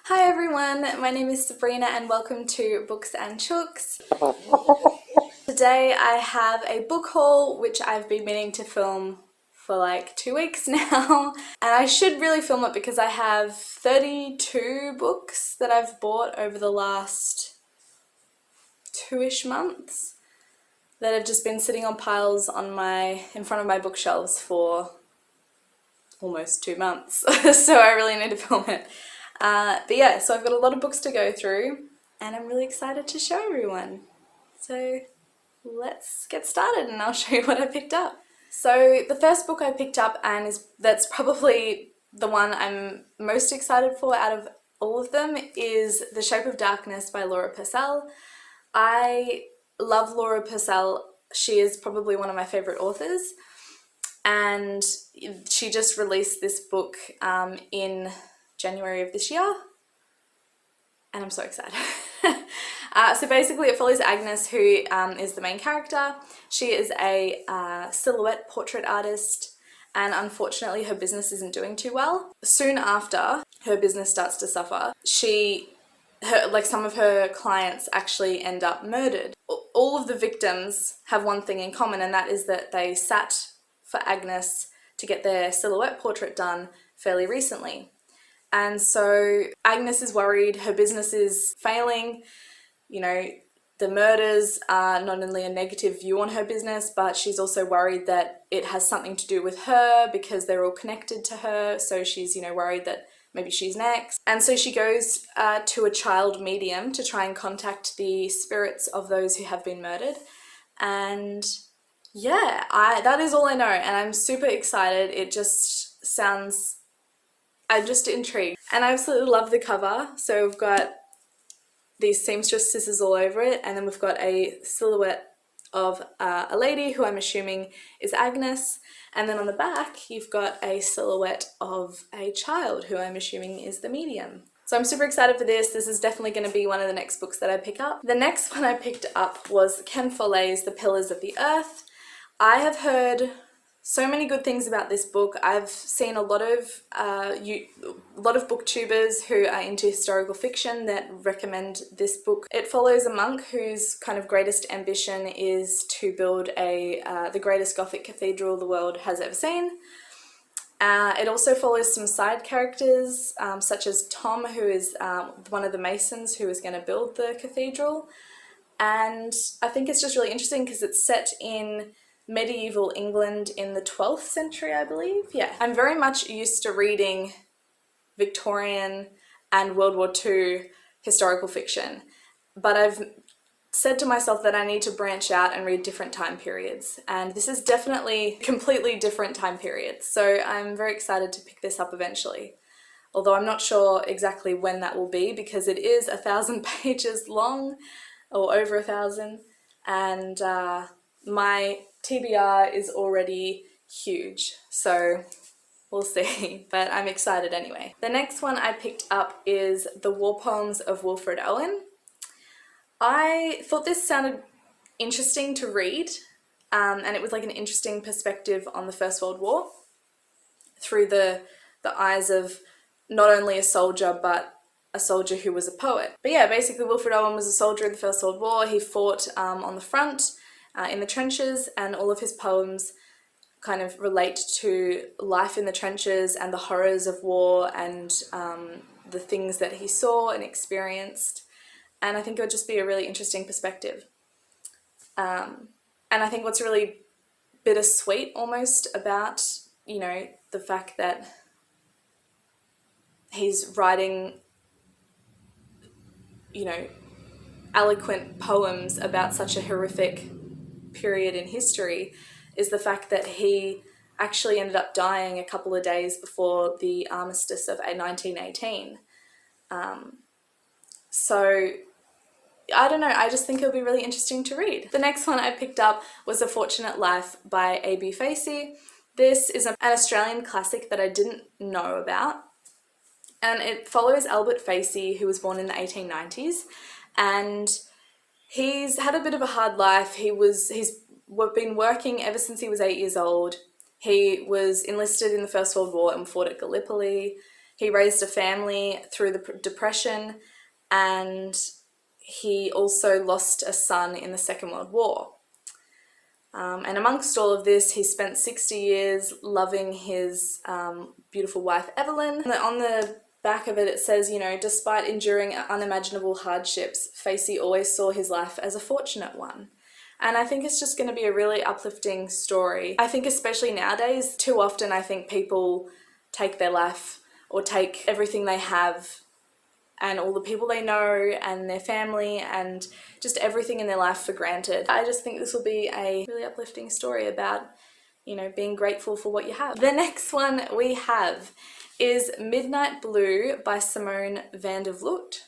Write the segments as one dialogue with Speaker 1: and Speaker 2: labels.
Speaker 1: Hi everyone, my name is Sabrina and welcome to Books and Chooks. Today I have a book haul which I've been meaning to film for like 2 weeks now, and I should really film it because I have 32 books that I've bought over the last 2-ish months that have just been sitting on piles in front of my bookshelves for almost 2 months, so I really need to film it. But yeah, so I've got a lot of books to go through and I'm really excited to show everyone. So let's get started and I'll show you what I picked up. So the first book I picked up, and that's probably the one I'm most excited for out of all of them, is The Shape of Darkness by Laura Purcell. I love Laura Purcell. She is probably one of my favourite authors, and she just released this book in January of this year, and I'm so excited. So basically it follows Agnes, who is the main character. She is a silhouette portrait artist, and unfortunately her business isn't doing too well. Soon after her business starts to suffer, some of her clients actually end up murdered. All of the victims have one thing in common, and that is that they sat for Agnes to get their silhouette portrait done fairly recently. And so Agnes is worried her business is failing. You know, the murders are not only a negative view on her business, but she's also worried that it has something to do with her because they're all connected to her. So she's, worried that maybe she's next. And so she goes to a child medium to try and contact the spirits of those who have been murdered. And yeah, that is all I know, and I'm super excited. It just sounds... I'm just intrigued. And I absolutely love the cover. So we've got these seamstress scissors all over it, and then we've got a silhouette of a lady who I'm assuming is Agnes, and then on the back you've got a silhouette of a child who I'm assuming is the medium. So I'm super excited for this. This is definitely going to be one of the next books that I pick up. The next one I picked up was Ken Follett's The Pillars of the Earth. I have heard so many good things about this book. I've seen a lot of booktubers who are into historical fiction that recommend this book. It follows a monk whose kind of greatest ambition is to build the greatest Gothic cathedral the world has ever seen. It also follows some side characters, such as Tom, who is one of the masons who is going to build the cathedral. And I think it's just really interesting because it's set in medieval England in the 12th century, I believe. Yeah, I'm very much used to reading Victorian and World War II historical fiction, but I've said to myself that I need to branch out and read different time periods, and this is definitely a completely different time period, so I'm very excited to pick this up eventually. Although I'm not sure exactly when that will be because it is 1,000 pages long, or over 1,000, and my TBR is already huge, so we'll see, but I'm excited anyway. The next one I picked up is The War Poems of Wilfred Owen. I thought this sounded interesting to read, and it was like an interesting perspective on the First World War through the eyes of not only a soldier but a soldier who was a poet. But yeah, basically Wilfred Owen was a soldier in the First World War. He fought on the front, in the trenches, and all of his poems kind of relate to life in the trenches and the horrors of war and the things that he saw and experienced. And I think it would just be a really interesting perspective. And I think what's really bittersweet almost about, the fact that he's writing, eloquent poems about such a horrific period in history is the fact that he actually ended up dying a couple of days before the armistice of 1918. So I don't know, I just think it'll be really interesting to read. The next one I picked up was A Fortunate Life by A.B. Facey. This is an Australian classic that I didn't know about, and it follows Albert Facey, who was born in the 1890s, and he's had a bit of a hard life. He's been working ever since he was 8 years old. He was enlisted in the First World War and fought at Gallipoli. He raised a family through the Depression, and he also lost a son in the Second World War. And amongst all of this, he spent 60 years loving his beautiful wife Evelyn. And on the back of it, it says, you know, despite enduring unimaginable hardships, Facey always saw his life as a fortunate one. And I think it's just going to be a really uplifting story. I think especially nowadays, too often I think people take their life or take everything they have and all the people they know and their family and just everything in their life for granted. I just think this will be a really uplifting story about, you know, being grateful for what you have. The next one we have is Midnight Blue by Simone van der Vlugt.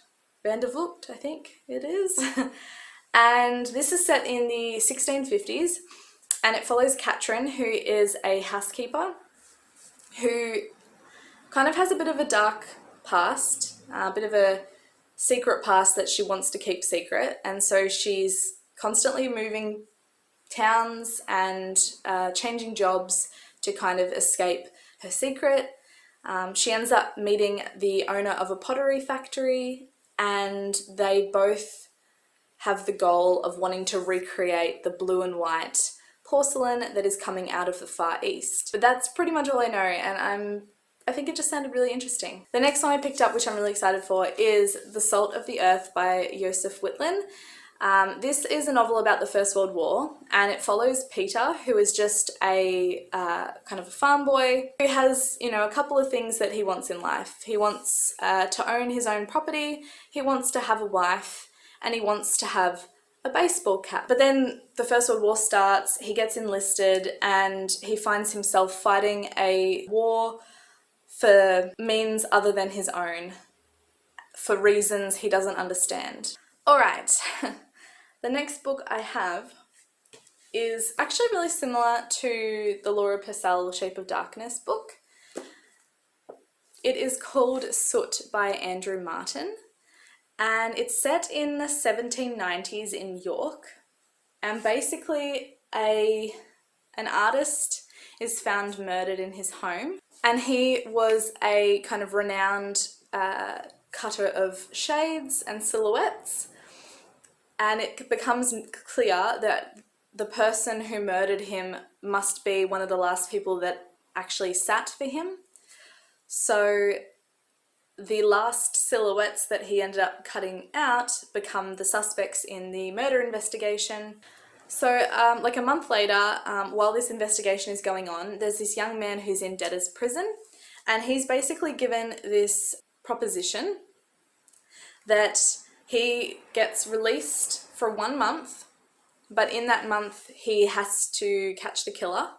Speaker 1: Van der Vlugt, I think it is. And this is set in the 1650s, and it follows Katrin, who is a housekeeper who kind of has a bit of a dark past, a bit of a secret past that she wants to keep secret, and so she's constantly moving towns and changing jobs to kind of escape her secret. She ends up meeting the owner of a pottery factory, and they both have the goal of wanting to recreate the blue and white porcelain that is coming out of the Far East. But that's pretty much all I know, and I think it just sounded really interesting. The next one I picked up, which I'm really excited for, is The Salt of the Earth by Joseph Whitlam. This is a novel about the First World War, and it follows Peter, who is just a kind of a farm boy who has, you know, a couple of things that he wants in life. He wants to own his own property, he wants to have a wife, and he wants to have a baseball cap. But then the First World War starts, he gets enlisted, and he finds himself fighting a war for means other than his own, for reasons he doesn't understand. Alright, the next book I have is actually really similar to the Laura Purcell Shape of Darkness book. It is called Soot by Andrew Martin, and it's set in the 1790s in York, and basically an artist is found murdered in his home, and he was a kind of renowned cutter of shades and silhouettes, and it becomes clear that the person who murdered him must be one of the last people that actually sat for him. So the last silhouettes that he ended up cutting out become the suspects in the murder investigation. So like a month later, while this investigation is going on, there's this young man who's in debtor's prison, and he's basically given this proposition that he gets released for 1 month, but in that month he has to catch the killer,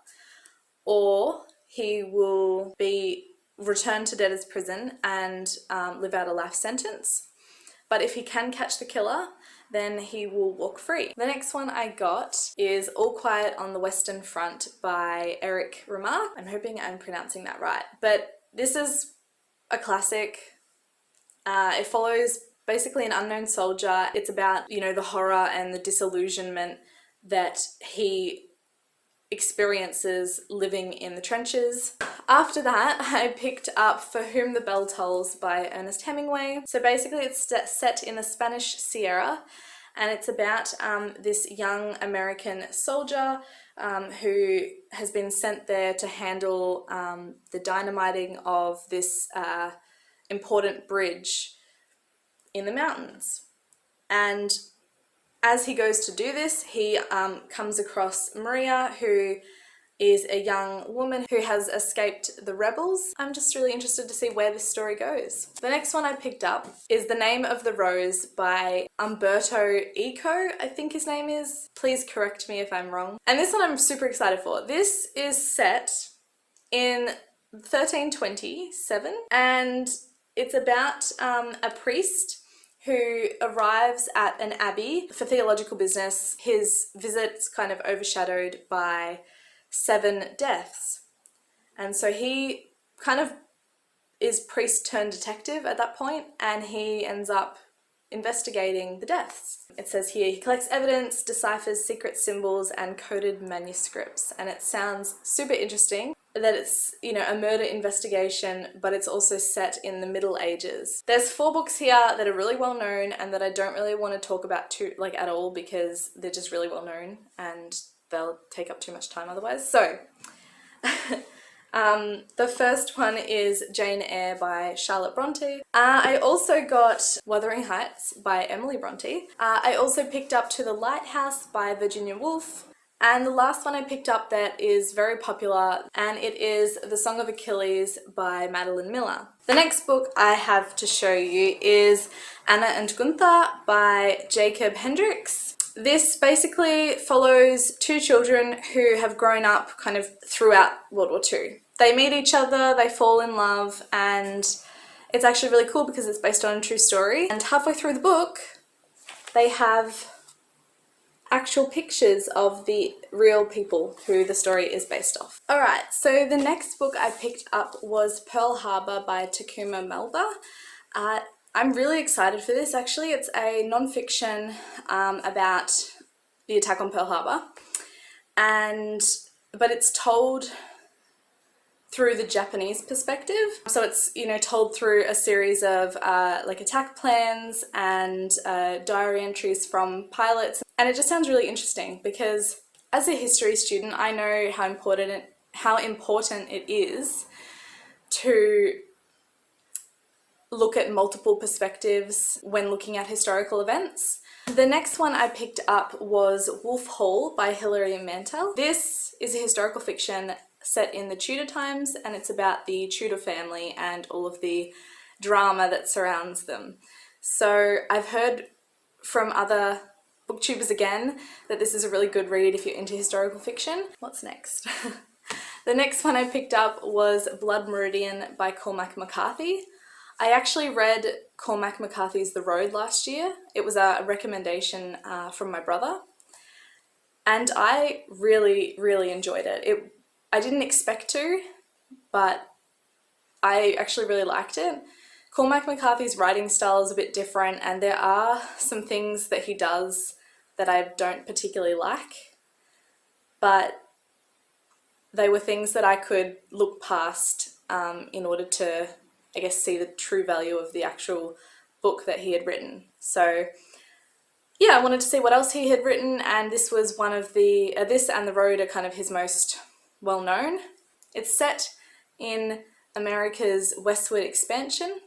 Speaker 1: or he will be returned to debtor's prison and live out a life sentence. But if he can catch the killer, then he will walk free. The next one I got is All Quiet on the Western Front by Eric Remarque. I'm hoping I'm pronouncing that right, but this is a classic. It follows basically an unknown soldier. It's about, you know, the horror and the disillusionment that he experiences living in the trenches. After that, I picked up For Whom the Bell Tolls by Ernest Hemingway. So basically it's set in the Spanish Sierra, and it's about this young American soldier who has been sent there to handle the dynamiting of this important bridge in the mountains. And as he goes to do this, he comes across Maria, who is a young woman who has escaped the rebels. I'm just really interested to see where this story goes. The next one I picked up is The Name of the Rose by Umberto Eco, I think his name is. Please correct me if I'm wrong. And this one I'm super excited for. This is set in 1327, and it's about a priest who arrives at an abbey for theological business. His visit's kind of overshadowed by 7 deaths. And so he kind of is priest turned detective at that point, and he ends up investigating the deaths. It says here, he collects evidence, deciphers secret symbols and coded manuscripts, and it sounds super interesting. that it's, you know, a murder investigation, but it's also set in the Middle Ages. There's 4 books here that are really well known and that I don't really want to talk about at all, because they're just really well known and they'll take up too much time otherwise. So the first one is Jane Eyre by Charlotte Bronte. I also got Wuthering Heights by Emily Bronte. I also picked up To the Lighthouse by Virginia Woolf. And the last one I picked up that is very popular, and it is The Song of Achilles by Madeline Miller. The next book I have to show you is Anna and Gunther by Jacob Hendricks. This basically follows 2 children who have grown up kind of throughout World War II. They meet each other, they fall in love, and it's actually really cool because it's based on a true story. And halfway through the book, they have actual pictures of the real people who the story is based off. Alright, so the next book I picked up was Pearl Harbor by Takuma Melba. I'm really excited for this actually. It's a non-fiction about the attack on Pearl Harbor, but it's told through the Japanese perspective. So it's, you know, told through a series of like attack plans and diary entries from pilots. And it just sounds really interesting because as a history student, I know how important it is to look at multiple perspectives when looking at historical events. The next one I picked up was Wolf Hall by Hilary Mantel. This is a historical fiction set in the Tudor times, and it's about the Tudor family and all of the drama that surrounds them. So I've heard from other booktubers again that this is a really good read if you're into historical fiction. What's next? The next one I picked up was Blood Meridian by Cormac McCarthy. I actually read Cormac McCarthy's The Road last year. It was a recommendation from my brother, and I really, really enjoyed it. I didn't expect to, but I actually really liked it. Cormac McCarthy's writing style is a bit different, and there are some things that he does that I don't particularly like, but they were things that I could look past in order to, I guess, see the true value of the actual book that he had written. So yeah, I wanted to see what else he had written, and this was one of the, this and The Road are kind of his most well known. It's set in America's westward expansion,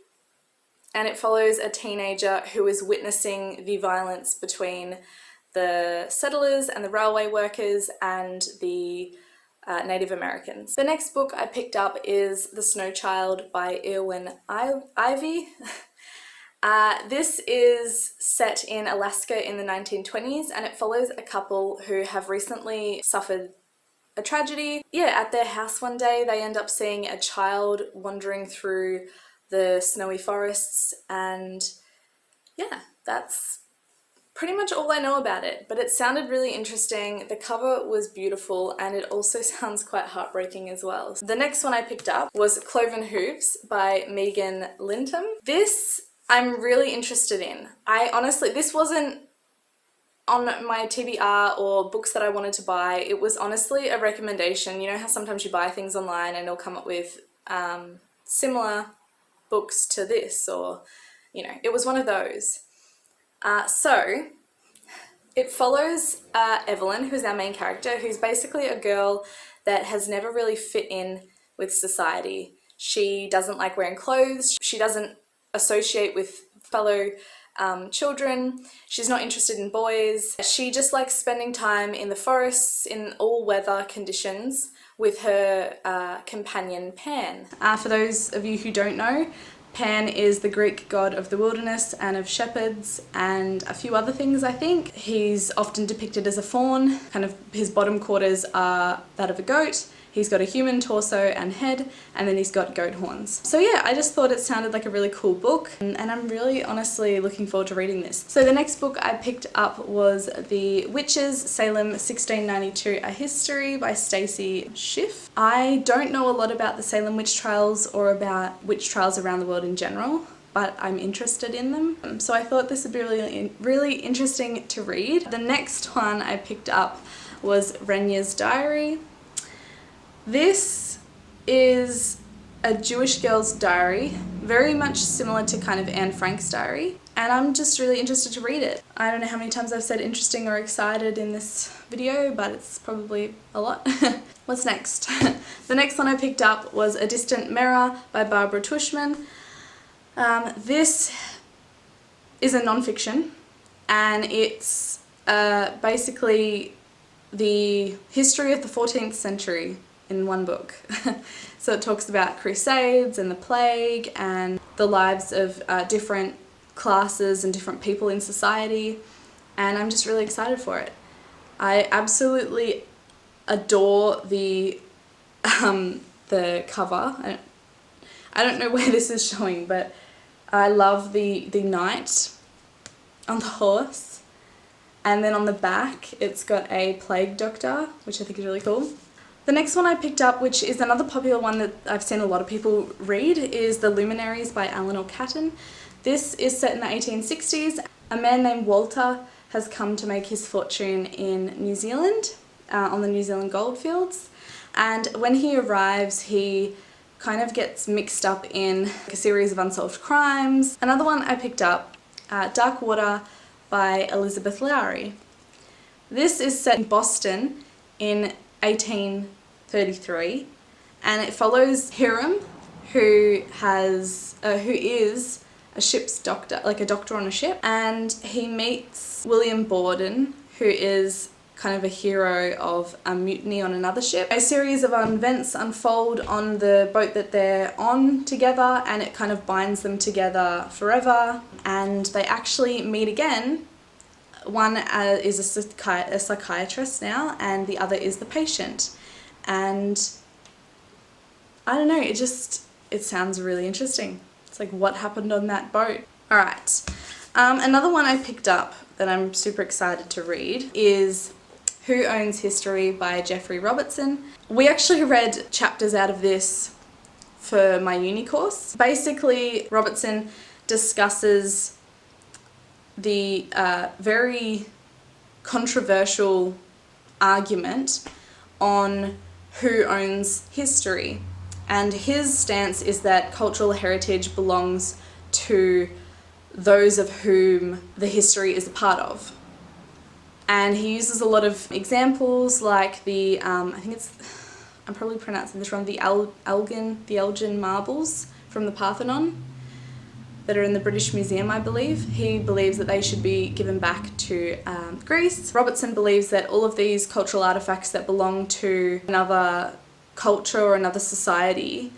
Speaker 1: and it follows a teenager who is witnessing the violence between the settlers and the railway workers and the Native Americans. The next book I picked up is The Snow Child by Irwin Ivey. This is set in Alaska in the 1920s, and it follows a couple who have recently suffered a tragedy. Yeah, at their house one day they end up seeing a child wandering through the snowy forests, and yeah, that's pretty much all I know about it, but it sounded really interesting. The cover was beautiful, and it also sounds quite heartbreaking as well. The next one I picked up was Cloven Hooves by Megan Linton. This I'm really interested in. This wasn't on my TBR or books that I wanted to buy. It was honestly a recommendation. You know how sometimes you buy things online and it'll come up with similar books to this, or, you know, it was one of those. So it follows Evelyn, who's our main character, who's basically a girl that has never really fit in with society. She doesn't like wearing clothes, she doesn't associate with fellow children, she's not interested in boys. She just likes spending time in the forests in all weather conditions with her companion Pan. For those of you who don't know, Pan is the Greek god of the wilderness and of shepherds and a few other things, I think. He's often depicted as a faun, kind of his bottom quarters are that of a goat. He's got a human torso and head, and then he's got goat horns. So yeah, I just thought it sounded like a really cool book, and I'm really honestly looking forward to reading this. So the next book I picked up was The Witches, Salem 1692, A History by Stacey Schiff. I don't know a lot about the Salem witch trials or about witch trials around the world in general, but I'm interested in them. So I thought this would be really interesting to read. The next one I picked up was Regans Diary. This is a Jewish girl's diary, very much similar to kind of Anne Frank's diary, and I'm just really interested to read it. I don't know how many times I've said interesting or excited in this video, but it's probably a lot. What's next? The next one I picked up was A Distant Mirror by Barbara Tushman. This is a non-fiction, and it's basically the history of the 14th century in one book. So it talks about crusades and the plague and the lives of different classes and different people in society, and I'm just really excited for it. I absolutely adore the cover. I don't know where this is showing, but I love the knight on the horse, and then on the back it's got a plague doctor, which I think is really cool. The next one I picked up, which is another popular one that I've seen a lot of people read, is The Luminaries by Eleanor Catton. This is set in the 1860s. A man named Walter has come to make his fortune in New Zealand, on the New Zealand goldfields, and when he arrives he kind of gets mixed up in a series of unsolved crimes. Another one I picked up, Dark Water by Elizabeth Lowry. This is set in Boston in 1833, and it follows Hiram, who is a ship's doctor, like a doctor on a ship, and he meets William Borden, who is kind of a hero of a mutiny on another ship. A series of events unfold on the boat that they're on together, and it kind of binds them together forever, and they actually meet again. One is a psychiatrist now, and the other is the patient, and I don't know, it sounds really interesting. It's like, what happened on that boat? Alright, another one I picked up that I'm super excited to read is Who Owns History by Jeffrey Robertson. We actually read chapters out of this for my uni course. Basically, Robertson discusses the very controversial argument on who owns history. And his stance is that cultural heritage belongs to those of whom the history is a part of. And he uses a lot of examples like the, I'm probably pronouncing this wrong, the Elgin marbles from the Parthenon that are in the British Museum, I believe. He believes that they should be given back to Greece. Robertson believes that all of these cultural artifacts that belong to another culture or another society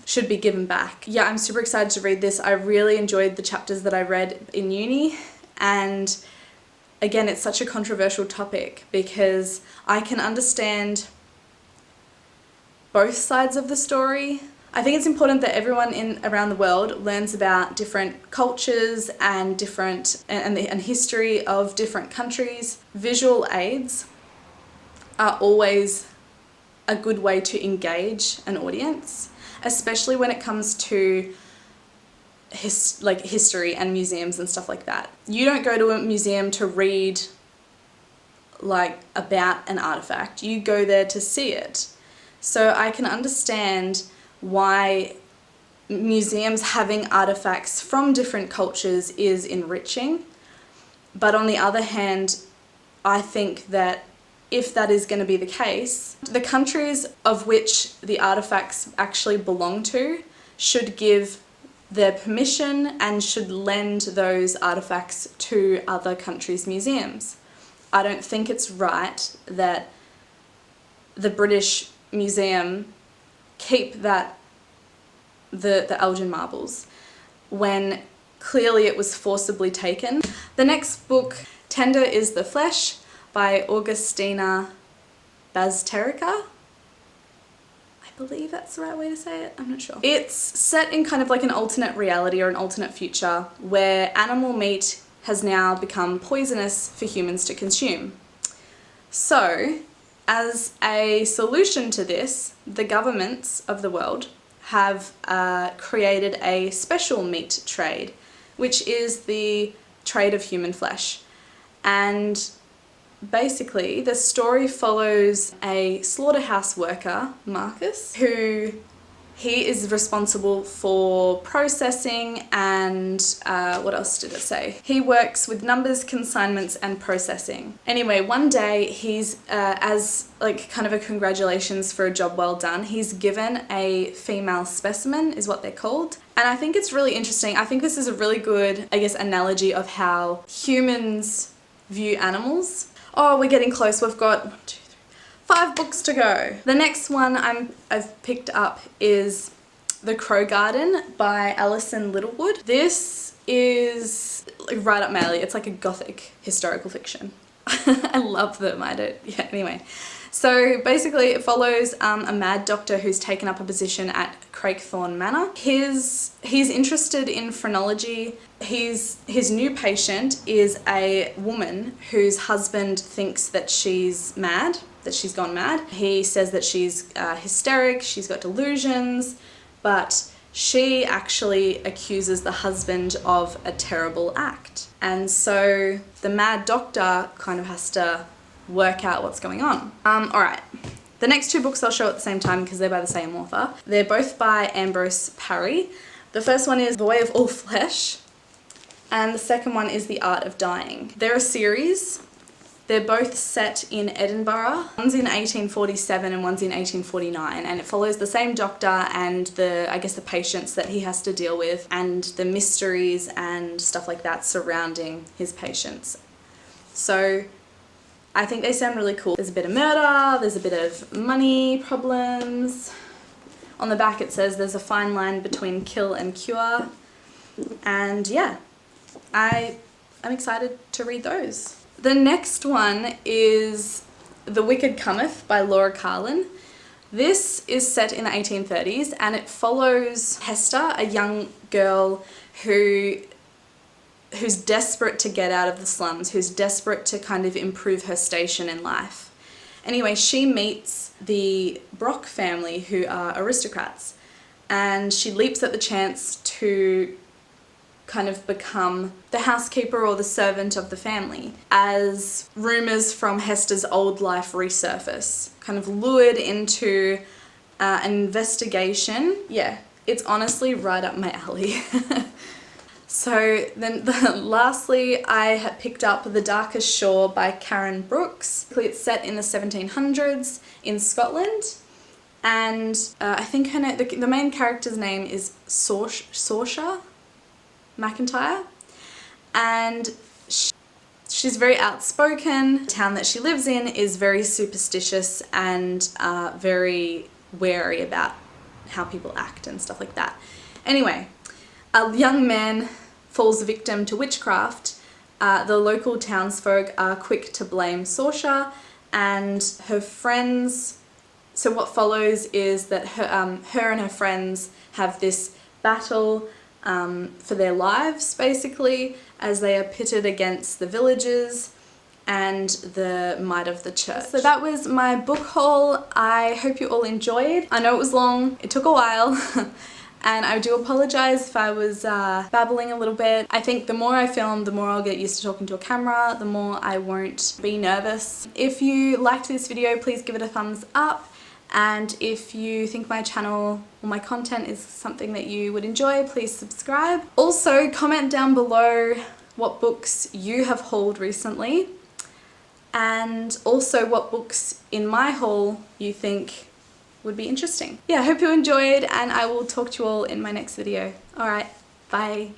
Speaker 1: should be given back. Yeah, I'm super excited to read this. I really enjoyed the chapters that I read in uni, and again, it's such a controversial topic because I can understand both sides of the story. I think it's important that everyone around the world learns about different cultures and and history of different countries. Visual aids are always a good way to engage an audience, especially when it comes to history and museums and stuff like that. You don't go to a museum to read like about an artifact, you go there to see it. So I can understand why museums having artifacts from different cultures is enriching, but on the other hand, I think that if that is going to be the case, the countries of which the artifacts actually belong to should give their permission and should lend those artifacts to other countries' museums. I don't think it's right that the British Museum keep the Elgin marbles when clearly it was forcibly taken. The next book, Tender is the Flesh by Augustina Bazterrica. I believe that's the right way to say it, I'm not sure. It's set in kind of like an alternate reality or an alternate future where animal meat has now become poisonous for humans to consume. So, as a solution to this, the governments of the world have created a special meat trade, which is the trade of human flesh. And basically, the story follows a slaughterhouse worker, Marcus, who He is responsible for processing and what else did it say? He works with numbers, consignments and processing. Anyway, one day he's, as like kind of a congratulations for a job well done, he's given a female specimen is what they're called. And I think it's really interesting. I think this is a really good, I guess, analogy of how humans view animals. Oh, we're getting close. We've got 1, 2, 3, 5 books to go. The next one I've picked up is The Crow Garden by Alison Littlewood. This is right up my alley. It's like a gothic historical fiction. I love them. Anyway. So basically it follows a mad doctor who's taken up a position at Craigthorne Manor. He's interested in phrenology. His new patient is a woman whose husband thinks that she's mad, that she's gone mad. He says that she's hysteric, she's got delusions, but she actually accuses the husband of a terrible act. And so the mad doctor kind of has to work out what's going on. Alright, the next 2 books I'll show at the same time because they're by the same author. They're both by Ambrose Parry. The first one is The Way of All Flesh, and the second one is The Art of Dying. They're a series. They're both set in Edinburgh. One's in 1847 and one's in 1849, and it follows the same doctor and I guess the patients that he has to deal with and the mysteries and stuff like that surrounding his patients. So I think they sound really cool. There's a bit of murder, there's a bit of money problems. On the back it says there's a fine line between kill and cure. And yeah, I'm excited to read those. The next one is The Wicked Comet by Laura Carlin. This is set in the 1830s and it follows Hester, a young girl who's desperate to get out of the slums, who's desperate to kind of improve her station in life. Anyway, she meets the Brock family, who are aristocrats, and she leaps at the chance to kind of become the housekeeper or the servant of the family as rumours from Hester's old life resurface, kind of lured into an investigation. Yeah, it's honestly right up my alley. So then lastly, I had picked up The Darkest Shore by Karen Brooks. It's set in the 1700s in Scotland, and I think the main character's name is Saoirse McIntyre, and she's very outspoken. The town that she lives in is very superstitious and very wary about how people act and stuff like that. Anyway, a young man falls victim to witchcraft. The local townsfolk are quick to blame Saoirse and her friends. So what follows is that her and her friends have this battle for their lives, basically, as they are pitted against the villagers and the might of the church. So that was my book haul. I hope you all enjoyed. I know it was long, it took a while. And I do apologise if I was babbling a little bit. I think the more I film, the more I'll get used to talking to a camera, the more I won't be nervous. If you liked this video, please give it a thumbs up. And if you think my channel or my content is something that you would enjoy, please subscribe. Also, comment down below what books you have hauled recently, and also what books in my haul you think would be interesting. Yeah, I hope you enjoyed, and I will talk to you all in my next video. Alright, bye.